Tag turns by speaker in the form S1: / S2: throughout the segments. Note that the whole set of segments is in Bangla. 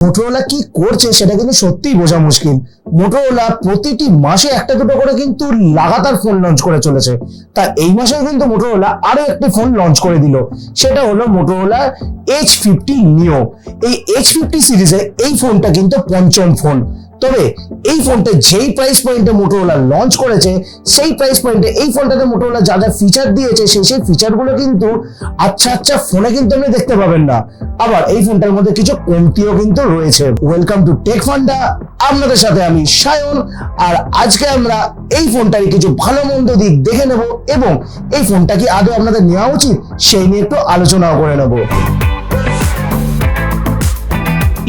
S1: মোটরোলা কি করছে সেটা কিন্তু সত্যিই বোঝা মুশকিল। মোটরোলা প্রতিটি মাসে একটা দুটো করে কিন্তু লাগাতার ফোন লঞ্চ করে চলেছে। তা এই মাসে কিন্তু মোটরোলা আরো একটি ফোন লঞ্চ করে দিল, সেটা হলো মোটরোলা H50 নিও। এই H50 সিরিজে এই ফোনটা কিন্তু পঞ্চম ফোন। তবে এই ফোনটা যেই প্রাইস পয়েন্টে মোটরোলা লঞ্চ করেছে সেই প্রাইস পয়েন্টে এই ফোনটাতে মোটরোলা যা যা ফিচার দিয়েছে সেই ফিচারগুলো কিন্তু আচ্ছা ফোনে কিন্তু আপনি দেখতে পাবেন না। আবার এই ফোনটার মধ্যে কিছু কমতিও কিন্তু রয়েছে। ওয়েলকাম টু টেক ফান্ডা, আপনাদের সাথে আমি সায়ন। আর আজকে আমরা এই ফোনটারই কিছু ভালো মন্দ দিক দেখে নেব এবং এই ফোনটা কি আদৌ আপনাদের নেওয়া উচিত সেই নিয়ে একটু আলোচনাও করে নেব।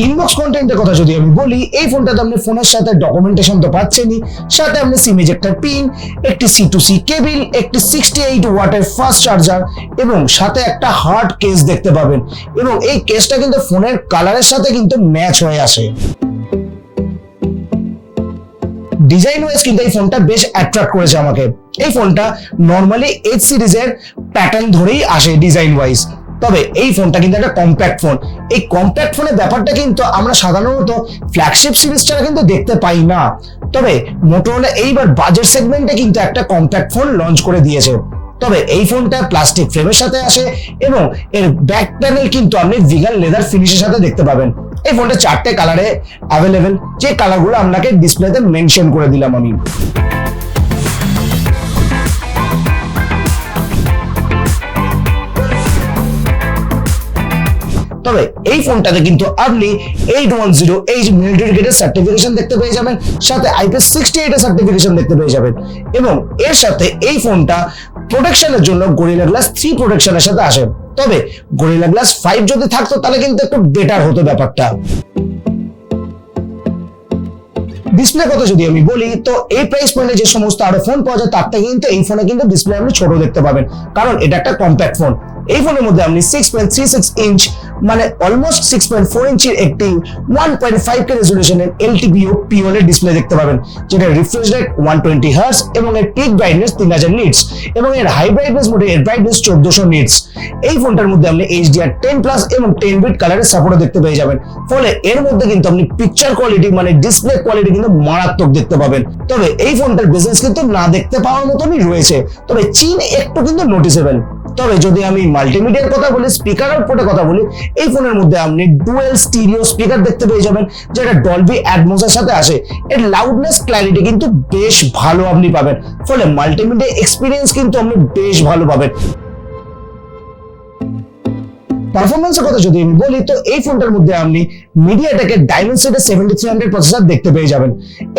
S1: ইনবক্স কন্টেন্টের কথা যদি আমি বলি, এই ফোনটাতে আপনি ফোনের সাথে ডকুমেন্টেশন তো পাচ্ছেনই, সাথে আপনি সিম ইজেক্টর পিন, একটি C2C কেবল, একটি 68 ওয়াটের ফাস্ট চার্জার এবং সাথে একটা হার্ড কেস দেখতে পাবেন। এবং এই কেসটা কিন্তু ফোনের কালারের সাথে কিন্তু ম্যাচ হয়ে আসে। ডিজাইন ওয়াইজ কিন্তু এই ফোনটা বেশ অ্যাট্রাক্ট করেছে আমাকে। এই ফোনটা নর্মালি H সিরিজের প্যাটার্ন ধরেই আসে ডিজাইন ওয়াইজ। তবে এই ফোনটা কিন্তু একটা কম্প্যাক্ট ফোন। এই কম্প্যাক্ট ফোনের ব্যাপারটা কিন্তু আমরা সাধারণত ফ্ল্যাগশিপ সিরিজ ছাড়া কিন্তু দেখতে পাই না। তবে মোটরোলা এইবার বাজেট সেগমেন্টে কিন্তু একটা কম্প্যাক্ট ফোন লঞ্চ করে দিয়েছে। তবে এই ফোনটা প্লাস্টিক ফ্রেমের সাথে আসে এবং এর ব্যাক প্যানেল কিন্তু আপনি ভিগান লেদার ফিনিশের সাথে দেখতে পাবেন। এই ফোনটা 4টে কালারে অ্যাভেলেবেল, যে কালারগুলো আপনাকে ডিসপ্লেতে মেনশন করে দিলাম আমি। তবে এই ফোনটাতে কিন্তু আপনি 810H মিলিটারি গ্রেডের সার্টিফিকেশন দেখতে পেয়ে যাবেন, সাথে IP68 এর সার্টিফিকেশন দেখতে পেয়ে যাবেন এবং এর সাথে এই ফোনটা প্রোটেকশনের জন্য গরিলা গ্লাস 3 প্রোটেকশনের সাথে আসে। তবে গরিলা গ্লাস 5 যদি থাকতো তাহলে কিন্তু একটু বেটার হতো ব্যাপারটা। ডিসপ্লে কথা যদি আমি বলি, তো এই প্রাইস পয়েন্টে যে সমস্ত আরো ফোন পাওয়া যায় তার থেকে কিন্তু এই ফোনে কিন্তু ডিসপ্লে আপনি ছোট দেখতে পাবেন, কারণ এটা একটা কম্প্যাক্ট ফোন। এই ফোনের মধ্যে আপনি 6.36 ইঞ্চ মানে অলমোস্ট 6.4 ইঞ্চির একটি 1.5K রেজোলিউশনের LTPO POLED ডিসপ্লে দেখতে পাবেন, যেটা রিফ্রেশ রেট 120 হার্টজ এবং এর পিক ব্রাইটনেস 3000 নিটস এবং এর হাই ব্রাইটনেস মোডে এর ব্রাইটনেস 1400 নিটস। এই ফোনটার মধ্যে আপনি HDR10+ এবং 10 বিট কালারের সাপোর্ট দেখতে পেয়ে যাবেন, ফলে এর মধ্যে কিন্তু আপনি পিকচার কোয়ালিটি মানে ডিসপ্লে কোয়ালিটি কিন্তু মারাত্মক দেখতে পাবেন। তবে এই ফোনটার বিজনেস কিন্তু না দেখতে পাওয়ার মতনই রয়েছে, তবে চিন একটু কিন্তু নোটিসেবল। তবে যদি আমি মাল্টিমিডিয়ার কথা বলি, স্পিকার আউটপুটের কথা বলি, এই ফোনের মধ্যে আপনি ডুয়েল স্টিরিও স্পিকার দেখতে পেয়ে যাবেন, যেটা ডলবি অ্যাটমস এর সাথে আসে। এর লাউডনেস ক্ল্যারিটি কিন্তু বেশ ভালো আপনি পাবেন, ফলে মাল্টিমিডিয়া এক্সপিরিয়েন্স কিন্তু আপনি বেশ ভালো পাবেন। পারফরম্যান্সের কথা যদি আমি বলি, তো এই ফোনটার মধ্যে আপনি মিডিয়াটেকের ডাইমেনসিটির 7300 প্রসেসর দেখতে পেয়ে যাবেন।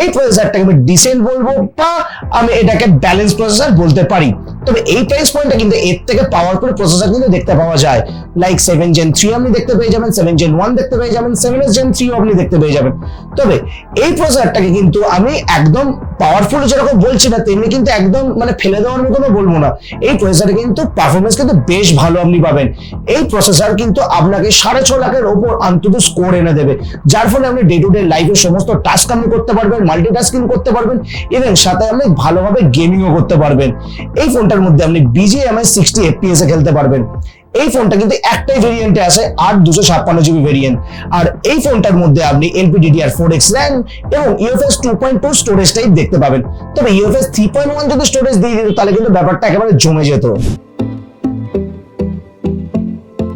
S1: এই প্রসেসরটাকে আমি ডিসেন্ট বলবো বা আমি এটাকে ব্যালেন্স প্রসেসর বলতে পারি। তবে এই প্রাইস পয়েন্টে কিন্তু এর থেকে পাওয়ারফুল প্রসেসর কিন্তু দেখতে পাওয়া যায়, লাইক 7 Gen 3 আপনি দেখতে পেয়ে যাবেন, 7 Gen 1 দেখতে পেয়ে যাবেন, 7 Gen 3 আপনি দেখতে পেয়ে যাবেন। তবে এই প্রসেসরটাকে কিন্তু আমি একদম পাওয়ারফুল যেরকম বলছি না, তেমনি কিন্তু একদম মানে ফেলে দেওয়ার মতনও বলবো না। এই প্রসেসরে কিন্তু পারফরমেন্স কিন্তু বেশ ভালো আপনি পাবেন। এই প্রসেসর কিন্তু আপনাকে 6.5 লাখের ওপর অন্তত স্কোর এনে দেবে, যার ফলে আপনি ডে টু ডে লাইফের সমস্ত টাস্ক আপনি করতে পারবেন, মাল্টিটাস্কিং করতে পারবেন এবং সাথে আপনি ভালোভাবে গেমিংও করতে পারবেন। এই ফোনটার মধ্যে আপনি BGMI 60 FPS এ খেলতে পারবেন। এই ফোনটা কিন্তু একটাই ভেরিয়েন্টে আসে, 8/256GB ভেরিয়েন্ট। আর এই ফোনটার মধ্যে আপনি LPDDR4X RAM এবং UFS 2.2 স্টোরেজ টাইপ দেখতে পাবেন। তবে UFS 3.1 যদি স্টোরেজ দিয়ে দিত তাহলে কিন্তু ব্যাপারটা একেবারে জমে যেত।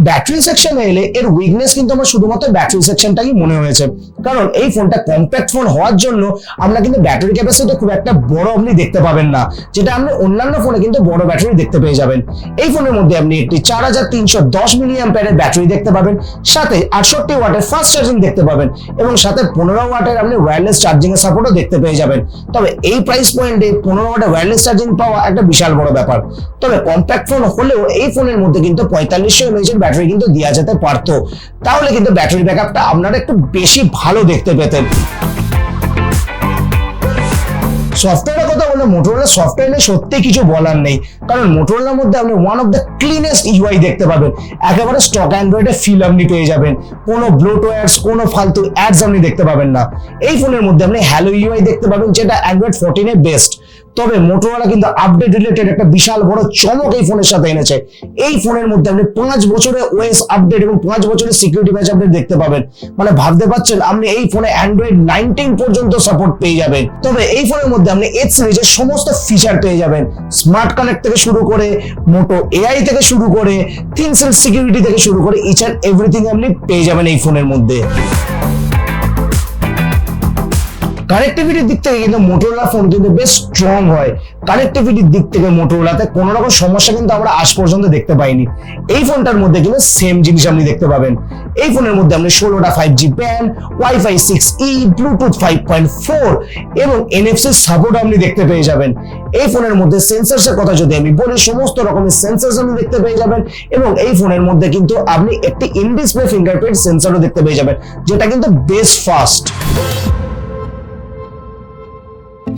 S1: ব্যাটারি সেকশনে এলে এর উইকনেস কিন্তু আমার শুধুমাত্র ব্যাটারি সেকশনটাই মনে হয়েছে, কারণ এই ফোনটা কম্প্যাক্ট ফোন হওয়ার জন্য আমরা কিন্তু ব্যাটারি ক্যাপাসিটি খুব একটা বড় আপনি দেখতে পাবেন না, যেটা আপনি অন্যান্য ফোনে কিন্তু বড় ব্যাটারি দেখতে পেয়ে যাবেন। এই ফোনের মধ্যে আপনি একটি 4310 মিলিঅ্যাম্পিয়ারের ব্যাটারি দেখতে পাবেন, সাথে 68 ওয়াটের ফাস্ট চার্জিং দেখতে পাবেন এবং সাথে 15 ওয়াটের আপনি ওয়্যারলেস চার্জিং এর সাপোর্টও দেখতে পেয়ে যাবেন। তবে এই প্রাইস পয়েন্টে 15 ওয়াটের ওয়্যারলেস চার্জিং পাওয়া একটা বিশাল বড় ব্যাপার। তবে কম্প্যাক্ট ফোন হলেও এই ফোনের মধ্যে কিন্তু 4500 mAh এর ব্যাটারি কিন্তু দেওয়া যেতে পারতো, তাহলে কিন্তু ব্যাটারি ব্যাকআপটা আপনারা একটু বেশি ভালো দেখতে পেতেন। সফটওয়্যারের কথা মোটরোলা সফটওয়্যার নিয়ে সত্যি কিছু বলার নেই, কারণ মোটরোলার মধ্যে আপনি one of the cleanest UI দেখতে পাবেন। একেবারে স্টক অ্যান্ড্রয়েডের ফিল আপনি পেয়ে যাবেন, কোনো ব্লোটওয়্যারস, কোনো ফালতু অ্যাডস আপনি দেখতে পাবেন না। এই ফোনের মধ্যে আপনি হ্যালো ইউআই দেখতে পাবেন, যেটা অ্যান্ড্রয়েড 14 এর বেস্ট। তবে মোটরোলা কিন্তু আপডেট রিলেটেড একটা বিশাল বড় চমক এই ফোনের সাথে এনেছে। এই ফোনের মধ্যে আপনি 5 বছরের ওএস আপডেট এবং 5 বছরের সিকিউরিটি প্যাচ আপডেট দেখতে পাবেন। মানে ভাবতে পারছেন আপনি এই ফোনে অ্যান্ড্রয়েড 19 পর্যন্ত সাপোর্ট পেয়ে যাবেন। তবে এই ফোনের মধ্যে আপনি এইচ সিরিজের সমস্ত ফিচার পেয়ে যাবেন, স্মার্ট কানেক্ট থেকে শুরু করে মোটো এআই থেকে শুরু করে থিংস এন্ড সিকিউরিটি থেকে শুরু করে ইচ এন্ড এভরিথিং আপনি পেয়ে যাবেন এই ফোনের মধ্যে। কানেক্টিভিটির দিক থেকে কিন্তু মোটরোলা ফোন কিন্তু বেশ স্ট্রং হয়। কানেক্টিভিটির দিক থেকে মোটরোলাতে কোনো রকম সমস্যা কিন্তু আমরা আজ পর্যন্ত দেখতে পাইনি। এই ফোনটার মধ্যে কিন্তু সেম জিনিস আপনি দেখতে পাবেন। এই ফোনের মধ্যে আপনি 16টা 5G band, wifi 6E, Bluetooth 5.4 এবং NFC সাপোর্ট আপনি দেখতে পেয়ে যাবেন। এই ফোনের মধ্যে সেন্সরসের কথা যদি আমি বলি, সমস্ত রকমের সেন্সরস আপনি দেখতে পেয়ে যাবেন এবং এই ফোনের মধ্যে কিন্তু আপনি একটি ইন ডিসপ্লে ফিঙ্গারপ্রিন্ট সেন্সরও দেখতে পেয়ে যাবেন, যেটা কিন্তু বেশ ফাস্ট।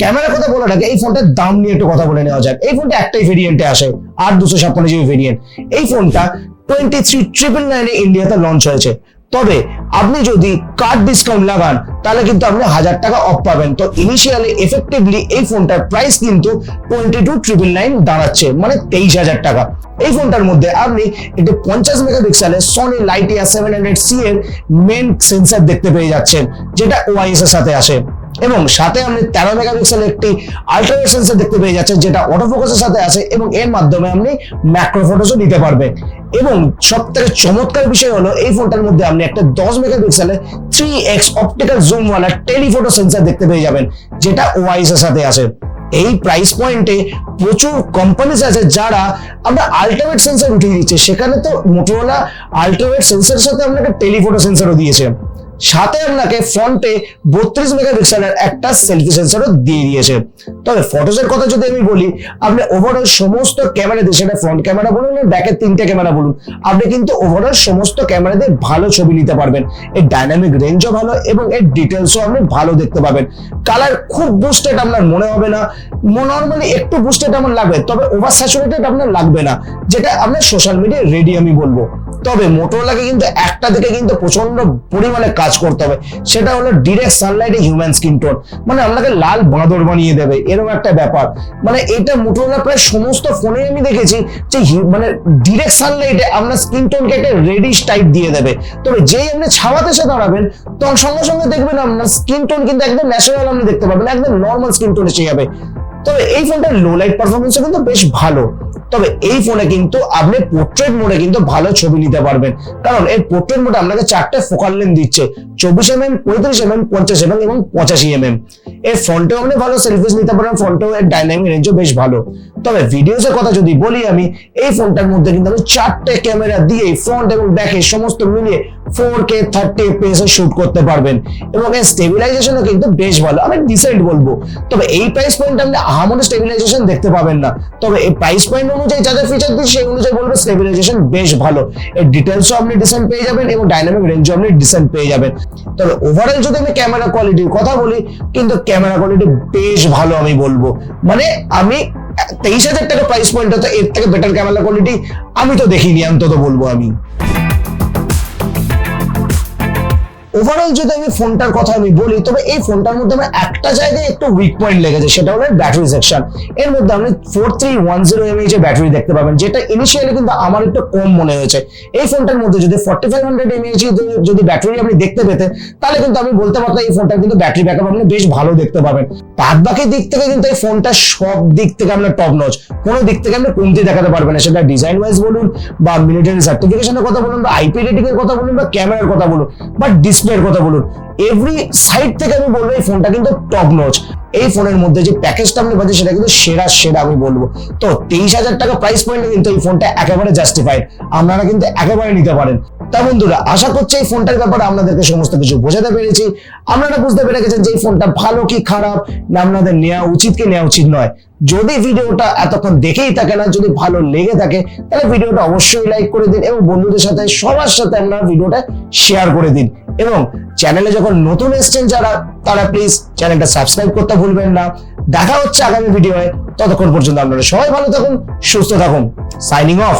S1: ক্যামেরার কথা বলার আগে এই ফোনটার দাম নিয়ে একটু কথা বলে নেওয়া যাক। এই ফোনটা একটাই ভেরিয়েন্টে আসে, 8/256GB ভেরিয়েন্ট। এই ফোনটা 23,999 ইন্ডিয়াতে লঞ্চ হয়েছে। তবে আপনি যদি কার্ড ডিসকাউন্ট লাগান তাহলে কিন্তু আপনি 1000 টাকা অফ পাবেন। তো ইনিশিয়ালি এফেক্টিভলি এই ফোনটার প্রাইস কিন্তু 22,999 দাঁড়াচ্ছে, মানে 23,000 টাকা। এই ফোনটার মধ্যে আপনি একটি 50 মেগাপিক্সেলের সনি লাইটিয়া 700C এর মেন সেন্সর দেখতে পেয়ে যাচ্ছেন, যেটা ওআইএস এর সাথে আসে, এবং সাথে আপনি 13 মেগাপিক্সেলের একটি আল্ট্রাওয়াইড সেন্সর দেখতে পেয়ে যাচ্ছেন, যেটা অটোফোকাসের সাথে আসে এবং এর মাধ্যমে আপনি ম্যাক্রো ফটোসও নিতে পারবেন। এবং সবথেকে চমৎকার বিষয় হলো এই ফোনটার মধ্যে আপনি একটা 10 মেগাপিক্সেলের 3x অপটিক্যাল জুম ওয়ালা টেলিফটো সেন্সর দেখতে পেয়ে যাবেন, যেটা ওআইএস এর সাথে আসে। এই প্রাইস পয়েন্টে প্রচুর কোম্পানিজ আছে যারা আমরা আল্ট্রাওয়াইড সেন্সর উঠিয়ে দিচ্ছে, সেখানে তো মোটরোলা আল্ট্রাওয়াইড সেন্সরের সাথে আপনাকে টেলিফটো সেন্সরও দিয়েছে, সাথে আপনাকে ফ্রন্টে 32 মেগাপিক্সেলের একটা সেলফি সেন্সরও দিয়ে দিয়েছে। তবে ফটোসের কথা যদি আমি বলি, আপনি ওভারঅল সমস্ত ক্যামেরা দিয়ে, সেটা ফ্রন্ট ক্যামেরা বলুন না ব্যাকের 3টে ক্যামেরা বলুন, আপনি কিন্তু ওভারঅল সমস্ত ক্যামেরা দিয়ে ভালো ছবি নিতে পারবেন। এর ডাইনামিক রেঞ্জও ভালো এবং এর ডিটেলসও আপনি ভালো দেখতে পাবেন। কালার খুব বুস্টেড আপনার মনে হবে না, নর্মালি একটু বুস্টেড আমার লাগবে, তবে ওভার স্যাচুরেটেড আপনার লাগবে না, যেটা আপনার সোশ্যাল মিডিয়ায় রেডি আমি বলবো। তবে মোটরোলাকে কিন্তু একটা দিকে কিন্তু প্রচন্ড পরিমাণে কাজ করতে হবে, সেটা হলো ডিরেক্ট সানলাইটে হিউম্যান স্কিন টোন, মানে আপনাকে লাল বাঁদর বানিয়ে দেবে এরকম একটা ব্যাপার। মানে এটা মোটরোলা প্রায় সমস্ত ফোনে আমি দেখেছি যে মানে ডিরেক্ট সানলাইটে আপনার স্কিন টোনকে একটা রেডিশ টাইপ দিয়ে দেবে। তবে যেই আপনি ছাওয়াতে এসে দাঁড়াবেন তখন সঙ্গে সঙ্গে দেখবেন আপনার স্কিন টোন কিন্তু একদম ন্যাচারাল আপনি দেখতে পাবেন, একদম নর্মাল স্কিন টোন এসে যাবে। তবে এই ফোনটার লো লাইট পারফরমেন্সও কিন্তু বেশ ভালো। তবে এই ফোনে কিন্তু আপনি পোর্ট্রেট মোডে কিন্তু ভালো ছবি নিতে পারবেন, কারণ এর পোর্ট্রেট মোডে আপনাকে 4টে ফোকাল লেন্থ দিচ্ছে, 24mm, 35mm, 50mm এবং 85mm। এর ফ্রন্টেও আপনি ভালো সেলফিস নিতে পারেন, ফ্রন্টেও এর ডাইনামিক রেঞ্জও বেশ ভালো। তবে ভিডিওসের কথা যদি বলি আমি, এই ফোনটার মধ্যে কিন্তু আমি 4টে ক্যামেরা দিয়ে ফ্রন্ট এবং ব্যাকে সমস্ত মিলিয়ে 4K 30 FPS এ শুট করতে পারবেন এবং এর স্টেবিলাইজেশনও কিন্তু বেশ ভালো, আমি ডিসেন্ট বলবো। তবে এই প্রাইস পয়েন্টে আপনি আহামরি স্টেবিলাইজেশন দেখতে পাবেন না, তবে এই প্রাইস পয়েন্ট অনুযায়ী যা যা ফিচার দিচ্ছে সেই অনুযায়ী বলবো স্টেবিলাইজেশন বেশ ভালো। এর ডিটেলসও আপনি ডিসেন্ট পেয়ে যাবেন এবং ডাইনামিক রেঞ্জও আপনি ডিসেন্ট পেয়ে যাবেন। তবে ওভারঅল যদি আমি ক্যামেরা কোয়ালিটির কথা বলি, কিন্তু ক্যামেরা কোয়ালিটি বেশ ভালো আমি বলবো। মানে আমি 23,000 টাকা প্রাইস পয়েন্ট হতো এর থেকে বেটার ক্যামেরা কোয়ালিটি আমি তো দেখিনি, অন্তত বলবো আমি। ওভারঅল যদি আমি ফোনটার কথা আমি বলি, তবে এই ফোনটার মধ্যে আমার একটা জায়গায় একটু উইক পয়েন্ট লেগেছে, সেটা হলো ব্যাটারি সেকশন। এর মধ্যে আপনি 4310 এর ব্যাটারি দেখতে পাবেন, যেটা ইনিশিয়ালি কিন্তু আমার একটু কম মনে হয়েছে। এই ফোনটার মধ্যে যদি 4500 mAh যদি ব্যাটারি আপনি দেখতে পেতেন, তাহলে কিন্তু আমি বলতে পারতাম এই ফোনটার কিন্তু ব্যাটারি ব্যাকআপ আপনি বেশ ভালো দেখতে পাবেন। বাদ বাকি দিক থেকে কিন্তু এই ফোনটা সব দিক থেকে আপনার টপ নচ, কোনো দিক থেকে আপনি কমতি দেখাতে পারবেন না, সেটা ডিজাইন ওয়াইজ বলুন বা মিলিটারি সার্টিফিকেশনের কথা বলুন বা আইপি রেটিং এর কথা বলুন বা ক্যামেরার কথা বলুন বা ডিসপ্লের কথা বলুন, এভরি সাইড থেকে আমি বলবো এই ফোনটা কিন্তু টপ নচ। এই ফোনের মধ্যে যে প্যাকেজটা আপনি পাচ্ছেন সেটা কিন্তু সেরা আমি বলবো। তো 23,000 টাকা প্রাইস পয়েন্টে কিন্তু এই ফোনটা একেবারে জাস্টিফাইড, আপনারা কিন্তু একেবারে নিতে পারেন। তা বন্ধুরা, আশা করছি এই ফোনটার ব্যাপারে আপনাদেরকে সমস্ত কিছু বোঝাতে পেরেছি। আপনারা বুঝতে পেরে গেছেন যে এই ফোনটা ভালো কি খারাপ, না আপনাদের নেওয়া উচিত কি নেওয়া উচিত নয়। যদি ভিডিওটা এতক্ষণ দেখেই থাকে না, যদি ভালো লেগে থাকে, তাহলে ভিডিওটা অবশ্যই লাইক করে দিন এবং বন্ধুদের সাথে সবার সাথে আপনারা ভিডিওটা শেয়ার করে দিন। এবং চ্যানেলে যখন নতুন এসেছেন যারা, তারা প্লিজ চ্যানেলটা সাবস্ক্রাইব করতে ভুলবেন না, দেখা হচ্ছে আগামী ভিডিওয়ে। ততক্ষণ পর্যন্ত আপনারা সবাই ভালো থাকুন, সুস্থ থাকুন। Signing off.